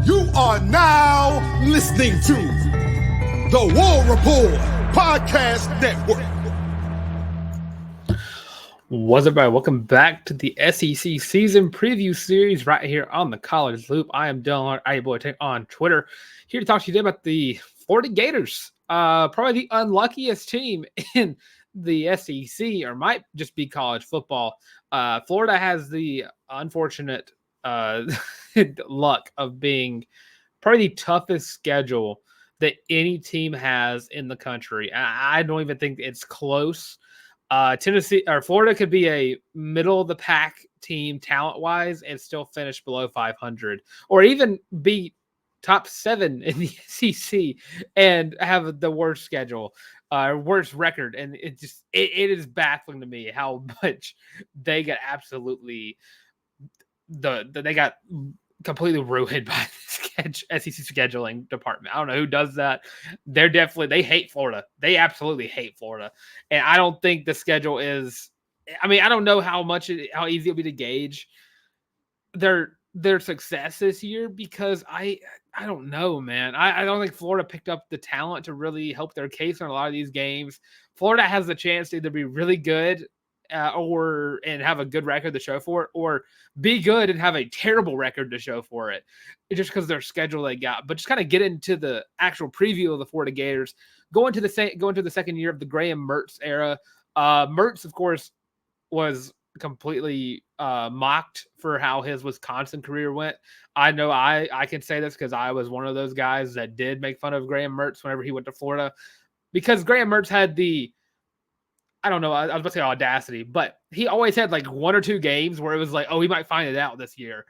You are now listening to the War Report Podcast Network. What's up, everybody? Welcome back to the SEC season preview series right here on the College Loop. I am Dylan, IBoy on Twitter, here to talk to you today about the Florida Gators. Probably the unluckiest team in the SEC, or might just be college football. Florida has the unfortunate luck of being probably the toughest schedule that any team has in the country. I don't even think it's close. Tennessee or Florida could be a middle of the pack team talent wise and still finish below 500, or even be top 7 in the SEC and have the worst schedule, worst record. And it is baffling to me how much they got they got completely ruined by the SEC scheduling department. I don't know who does that. They hate Florida. They absolutely hate Florida. And I don't think the schedule is, I don't know how easy it'll be to gauge their success this year, because I don't know, man. I don't think Florida picked up the talent to really help their case on a lot of these games. Florida has the chance to either be really good and have a good record to show for it, or be good and have a terrible record to show for it, just because their schedule they got. But just kind of get into the actual preview of the Florida Gators, go into the second year of the Graham Mertz era. Mertz, of course, was completely mocked for how his Wisconsin career went. I know I can say this because I was one of those guys that did make fun of Graham Mertz whenever he went to Florida, because Graham Mertz had the, I don't know, I was about to say audacity, but he always had like one or two games where it was like, oh, he might find it out this year.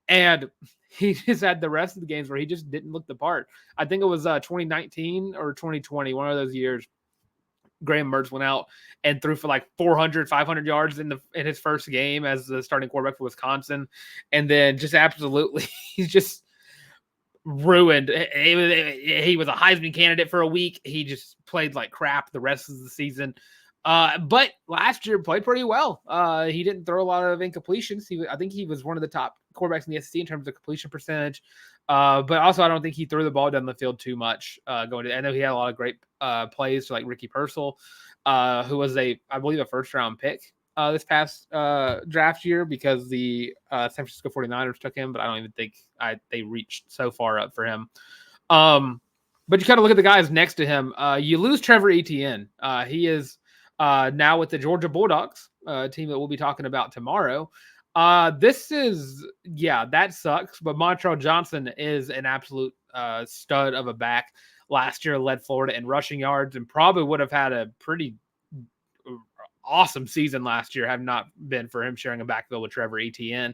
And he just had the rest of the games where he just didn't look the part. I think it was 2019 or 2020, one of those years. Graham Mertz went out and threw for like 400, 500 yards in his first game as the starting quarterback for Wisconsin. And then just absolutely, he's just ruined. He was a Heisman candidate for a week. He just played like crap the rest of the season. But last year played pretty well. He didn't throw a lot of incompletions. I think he was one of the top quarterbacks in the SEC in terms of completion percentage. But also I don't think he threw the ball down the field too much. I know he had a lot of great plays to like Ricky Purcell, who was I believe a first round pick this past draft year, because the San Francisco 49ers took him, but I don't even think they reached so far up for him. But you kind of look at the guys next to him. You lose Trevor Etienne. He is now with the Georgia Bulldogs, a team that we'll be talking about tomorrow. That sucks, but Montrell Johnson is an absolute stud of a back. Last year led Florida in rushing yards and probably would have had a pretty awesome season last year had not been for him sharing a backfield with Trevor Etienne.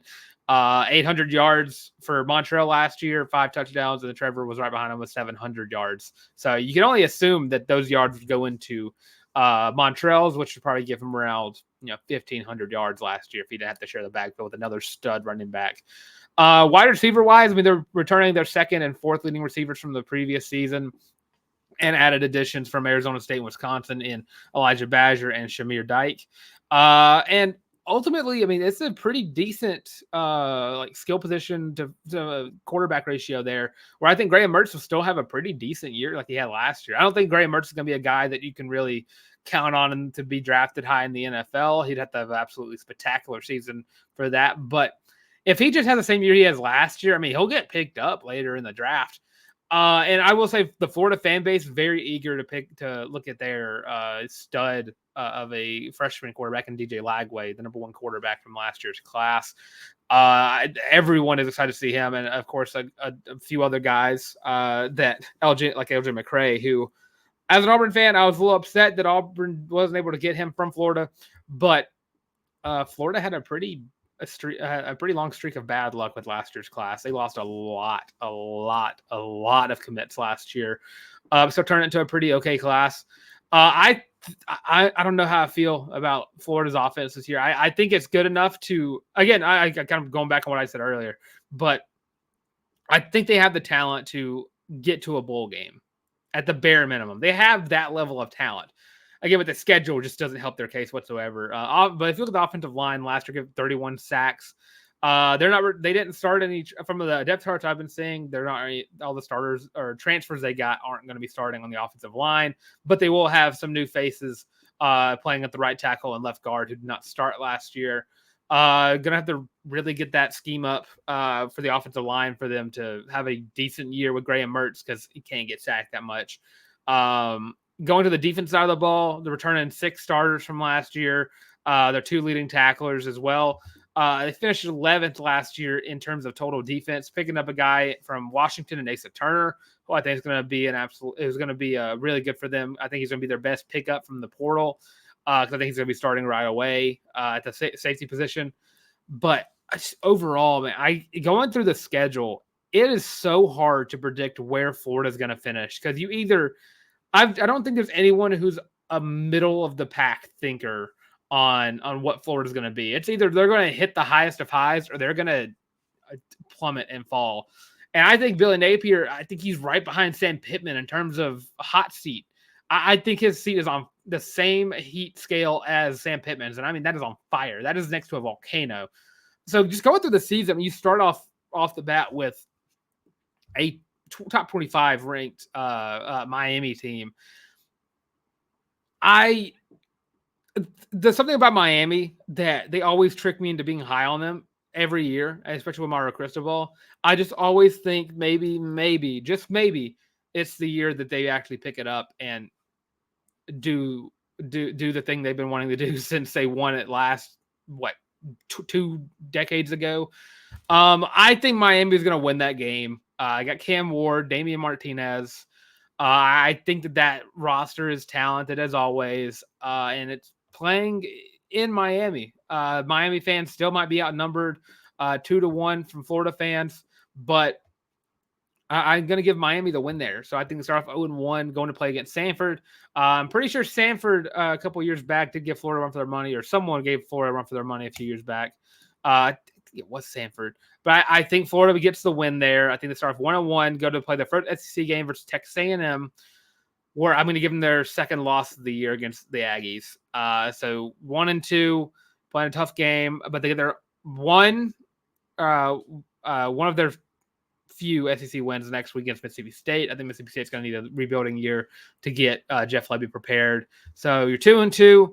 800 yards for Montrell last year, 5 touchdowns, and Trevor was right behind him with 700 yards. So you can only assume that those yards would go into Montrell's, which would probably give him around 1,500 yards last year if he'd have to share the backfield with another stud running back. Wide receiver wise, they're returning their second and fourth leading receivers from the previous season, and added additions from Arizona State and Wisconsin in Elijah Badger and Shamir Dyke. And ultimately, it's a pretty decent skill position to quarterback ratio there, where I think Graham Mertz will still have a pretty decent year like he had last year. I don't think Graham Mertz is going to be a guy that you can really count on to be drafted high in the NFL. He'd have to have an absolutely spectacular season for that. But if he just has the same year he has last year, he'll get picked up later in the draft. And I will say the Florida fan base very eager to look at their stud of a freshman quarterback in DJ Lagway, the number 1 quarterback from last year's class. Everyone is excited to see him, and of course a few other guys like LJ McCray, who, as an Auburn fan, I was a little upset that Auburn wasn't able to get him from Florida, but Florida had a pretty long streak of bad luck with last year's class. They lost a lot of commits last year. So turned it into a pretty okay class. I don't know how I feel about Florida's offense this year. I think it's good enough to, again, I kind of going back on what I said earlier, but I think they have the talent to get to a bowl game at the bare minimum. They have that level of talent. Again, with the schedule, just doesn't help their case whatsoever. But if you look at the offensive line, last year, 31 sacks. They didn't start any from the depth charts I've been seeing. They're not all the starters or transfers they got aren't going to be starting on the offensive line, but they will have some new faces playing at the right tackle and left guard who did not start last year. Gonna have to really get that scheme up for the offensive line for them to have a decent year with Graham Mertz because he can't get sacked that much. Going to the defense side of the ball, they're returning 6 starters from last year. Their 2 leading tacklers as well. They finished 11th last year in terms of total defense, picking up a guy from Washington and Asa Turner, who I think is going to be really good for them. I think he's going to be their best pickup from the portal because I think he's going to be starting right away at the safety position. But overall, man, going through the schedule, it is so hard to predict where Florida is going to finish because I don't think there's anyone who's a middle of the pack thinker on what Florida's going to be. It's either they're going to hit the highest of highs or they're going to plummet and fall. And I think Billy Napier, I think he's right behind Sam Pittman in terms of hot seat. I think his seat is on the same heat scale as Sam Pittman's. And I mean, that is on fire. That is next to a volcano. So just going through the season, you start off the bat with a top 25 ranked Miami team. There's something about Miami that they always trick me into being high on them every year, especially with Mario Cristobal. I just always think maybe, just maybe, it's the year that they actually pick it up and do the thing they've been wanting to do since they won it last, 2 decades ago. I think Miami is going to win that game. I got Cam Ward, Damian Martinez. I think that roster is talented as always, and it's playing in Miami. Miami fans still might be outnumbered 2-1 from Florida fans, but I'm going to give Miami the win there. So I think they start off 0-1 going to play against Sanford. I'm pretty sure Sanford a couple years back did give Florida a run for their money, or someone gave Florida a run for their money a few years back. I think it was Sanford. But I think Florida gets the win there. I think they start off 1-1, go to play their first SEC game versus Texas A&M, where I'm going to give them their second loss of the year against the Aggies. So 1-2, playing a tough game, but they get their one of their few SEC wins next week against Mississippi State. I think Mississippi State's going to need a rebuilding year to get Jeff Lebby prepared. So you're 2-2,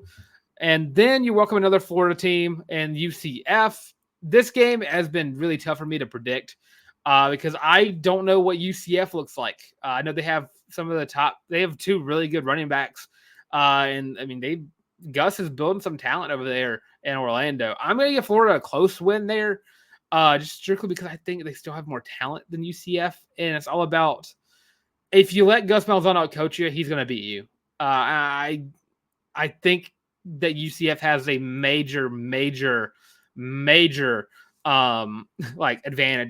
and then you welcome another Florida team and UCF. This game has been really tough for me to predict because I don't know what UCF looks like. I know they have they have 2 really good running backs. And I mean, Gus is building some talent over there in Orlando. I'm going to give Florida a close win there, just strictly because I think they still have more talent than UCF. And it's all about, if you let Gus Malzahn coach you, he's going to beat you. I think that UCF has a major advantage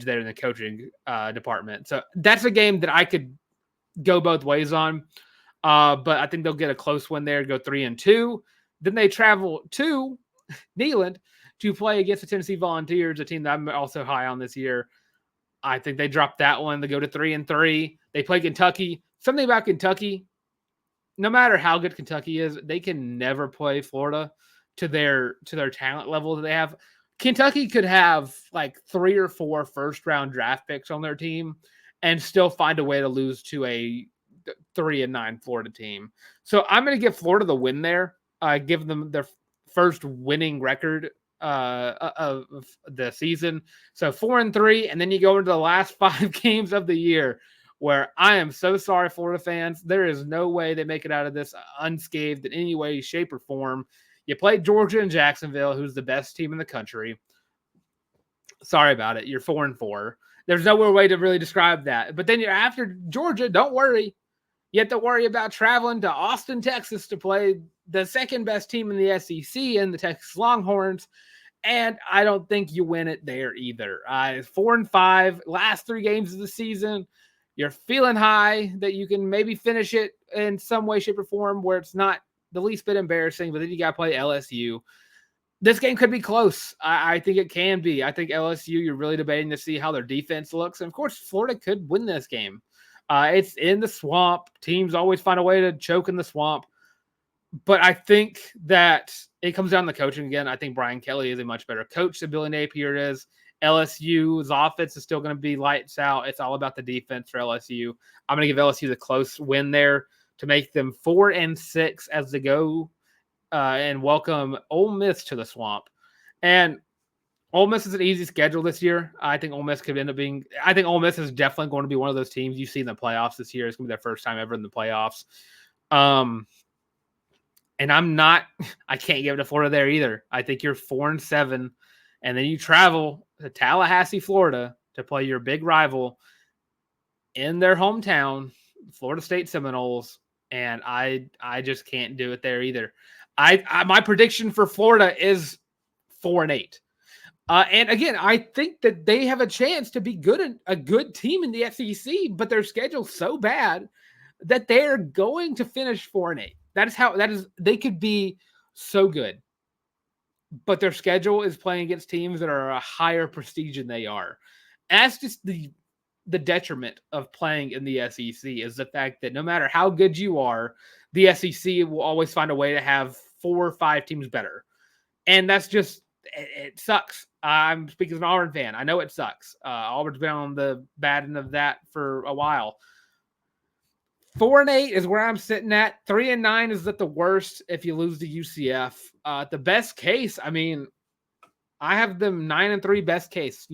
there in the coaching department. So that's a game that I could go both ways on. But I think they'll get a close one there, go 3-2. Then they travel to Neyland to play against the Tennessee Volunteers, a team that I'm also high on this year. I think they drop that one. They go to 3-3. They play Kentucky. Something about Kentucky, no matter how good Kentucky is, they can never play Florida to their talent level that they have. Kentucky could have like 3 or 4 first-round draft picks on their team and still find a way to lose to a 3-9 Florida team. So I'm going to give Florida the win there. Give them their first winning record of the season. So 4-3, and then you go into the last 5 games of the year, where I am so sorry, Florida fans. There is no way they make it out of this unscathed in any way, shape, or form. You play Georgia and Jacksonville, who's the best team in the country. Sorry about it. You're 4-4. There's no way to really describe that. But then you're after Georgia. Don't worry. You have to worry about traveling to Austin, Texas to play the second best team in the SEC and the Texas Longhorns. And I don't think you win it there either. 4-5, last 3 games of the season. You're feeling high that you can maybe finish it in some way, shape, or form where it's not the least bit embarrassing, but then you got to play LSU. This game could be close. I think it can be. I think LSU, you're really debating to see how their defense looks. And, of course, Florida could win this game. It's in the swamp. Teams always find a way to choke in the swamp. But I think that it comes down to coaching again. I think Brian Kelly is a much better coach than Billy Napier is. LSU's offense is still going to be lights out. It's all about the defense for LSU. I'm going to give LSU the close win there to make them 4-6 as they go and welcome Ole Miss to the Swamp. And Ole Miss is an easy schedule this year. I think Ole Miss could end up being – I think Ole Miss is definitely going to be one of those teams you see in the playoffs this year. It's going to be their first time ever in the playoffs. And I can't give it to Florida there either. I think you're 4-7, and then you travel to Tallahassee, Florida to play your big rival in their hometown, Florida State Seminoles, and I just can't do it there either. My prediction for Florida is 4-8. And again, I think that they have a chance to be a good team in the SEC, but their schedule's so bad that they're going to finish 4-8. They could be so good, but their schedule is playing against teams that are a higher prestige than they are. And that's just the detriment of playing in the SEC is the fact that no matter how good you are, the SEC will always find a way to have 4 or 5 teams better. And that's just, it sucks. I'm speaking as an Auburn fan. I know it sucks. Auburn's been on the bad end of that for a while. 4-8 is where I'm sitting at. 3-9 is at the worst if you lose to UCF. The best case, I mean, I have them 9-3 best case.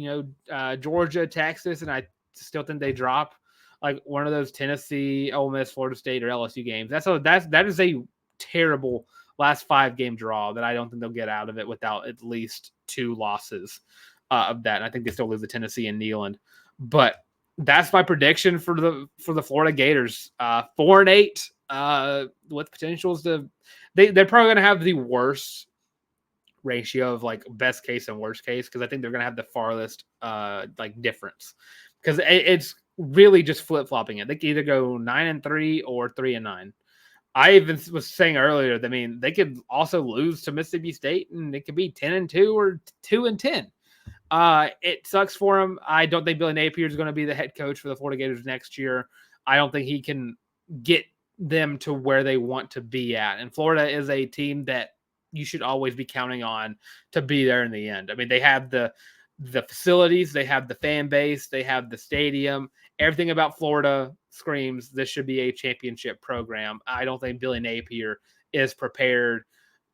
Georgia, Texas, and I still think they drop like one of those Tennessee, Ole Miss, Florida State, or LSU games. That is a terrible last 5-game draw that I don't think they'll get out of it without at least 2 losses of that. And I think they still lose to Tennessee and Neyland, but that's my prediction for the Florida Gators. 4-8 with potentials to they're probably going to have the worst ratio of like best case and worst case because I think they're going to have the farthest difference because it's really just flip flopping it. They can either go 9-3 or 3-9. I even was saying earlier that, I mean, they could also lose to Mississippi State and it could be 10-2 or 2-10. It sucks for him. I don't think Billy Napier is going to be the head coach for the Florida Gators next year. I don't think he can get them to where they want to be at. And Florida is a team that you should always be counting on to be there in the end. I mean, they have the facilities, they have the fan base, they have the stadium. Everything about Florida screams this should be a championship program. I don't think Billy Napier is prepared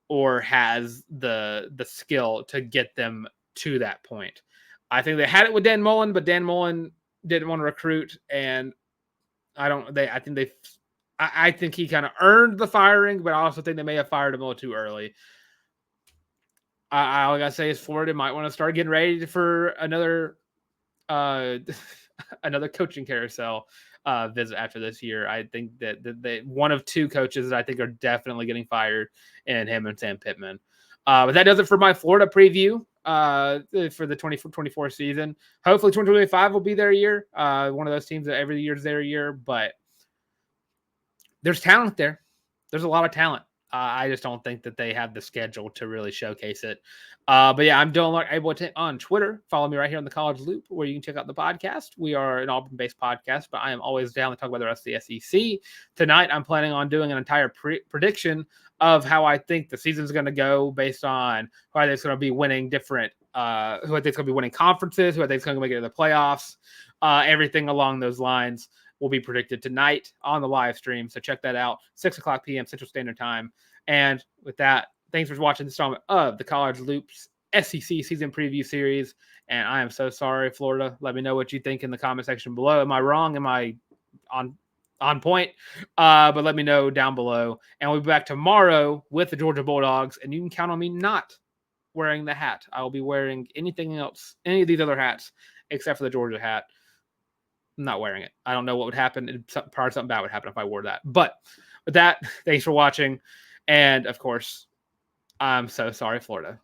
or has the skill to get them to that point. I think they had it with Dan Mullen, but Dan Mullen didn't want to recruit, and I think he kind of earned the firing, but I also think they may have fired him a little too early. All I gotta say is Florida might want to start getting ready for another another coaching carousel visit after this year. I think that they one of 2 coaches that I think are definitely getting fired, and him and Sam Pittman. But that does it for my Florida preview for the 2024 season. Hopefully 2025 will be their year. One of those teams that every year is their year, but there's talent there. There's a lot of talent. I just don't think that they have the schedule to really showcase it. But yeah, I'm Dylan Larck, able to on Twitter. Follow me right here on the College Loop, where you can check out the podcast. We are an Auburn-based podcast, but I am always down to talk about the rest of the SEC. Tonight, I'm planning on doing an entire prediction of how I think the season's going to go based on who I think is going to be winning different, who I think is going to be winning conferences, who I think is going to make it to the playoffs, everything along those lines will be predicted tonight on the live stream. So check that out, 6:00 p.m. Central Standard Time. And with that, thanks for watching this installment of the College Loops SEC season preview series. And I am so sorry, Florida. Let me know what you think in the comment section below. Am I wrong? Am I on point? But let me know down below. And we'll be back tomorrow with the Georgia Bulldogs. And you can count on me not wearing the hat. I will be wearing anything else, any of these other hats, except for the Georgia hat. I'm not wearing it. I don't know what would happen. Probably something bad would happen if I wore that. But with that, thanks for watching. And of course, I'm so sorry, Florida.